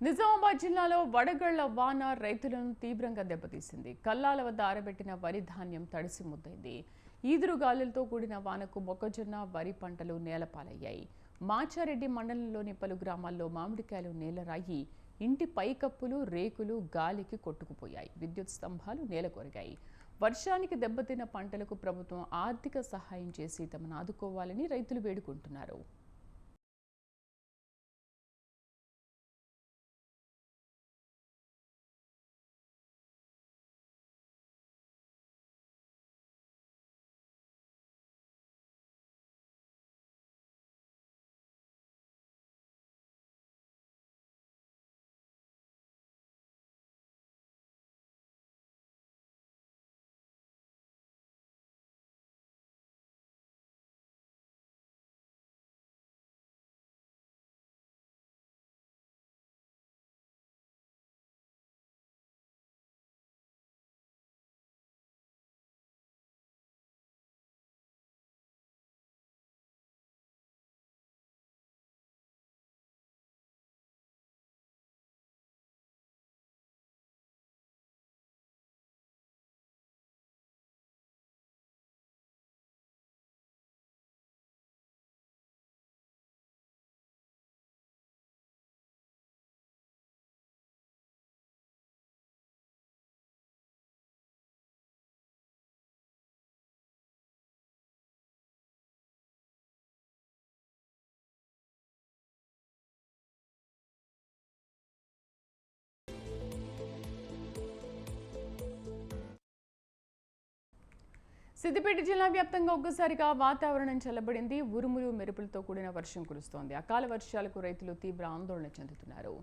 నిజామాబాద్ జిల్లాలో వడగళ్ల వాన రైతులను తీవ్రంగా దెబ్బతీసింది. కల్లాల వద్ద ఆరబెట్టిన వరి ధాన్యం తడిసి ముద్దైంది. ఈదురుగాలులతో కూడిన వానకు మొక్కజొన్న, వరి పంటలు నేలపాలయ్యాయి. మాచారెడ్డి మండలంలోని పలు గ్రామాల్లో మామిడికాయలు నేలరాయి, ఇంటి పైకప్పులు, రేకులు గాలికి కొట్టుకుపోయాయి. విద్యుత్ స్తంభాలు నేలకొరిగాయి. వర్షానికి దెబ్బతిన్న పంటలకు ప్రభుత్వం ఆర్థిక సహాయం చేసి తమను ఆదుకోవాలని రైతులు వేడుకుంటున్నారు. సిద్దిపేట జిల్లా వ్యాప్తంగా ఒక్కసారిగా వాతావరణం చల్లబడింది. ఉరుములు మెరుపులతో కూడిన వర్షం కురుస్తోంది. అకాల వర్షాలకు రైతులు తీవ్ర ఆందోళన చెందుతున్నారు.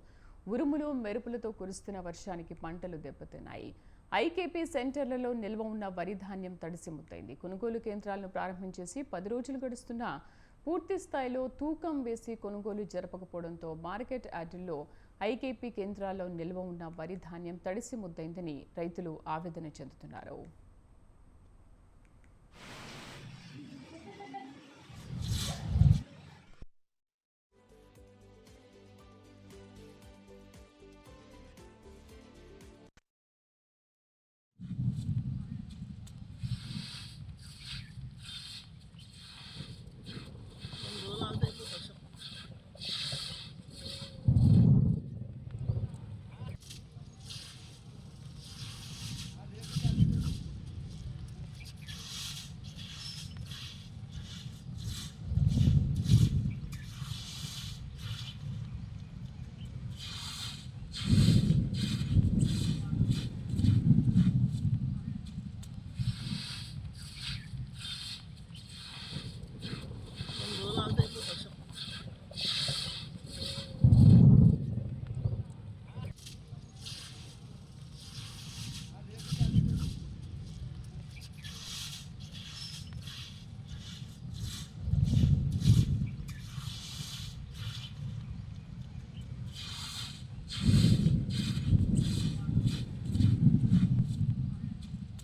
ఉరుములు మెరుపులతో కురుస్తున్న వర్షానికి పంటలు దెబ్బతిన్నాయి. ఐకేపీ సెంటర్లలో నిల్వ ఉన్న వరి ధాన్యం తడిసి ముద్దైంది. కొనుగోలు కేంద్రాలను ప్రారంభించేసి 10 రోజులు గడుస్తున్నా పూర్తి స్థాయిలో తూకం వేసి కొనుగోలు జరపకపోవడంతో మార్కెట్ యార్డుల్లో ఐకేపీ కేంద్రాల్లో నిల్వ ఉన్న వరి ధాన్యం తడిసి ముద్దైందని రైతులు ఆవేదన చెందుతున్నారు.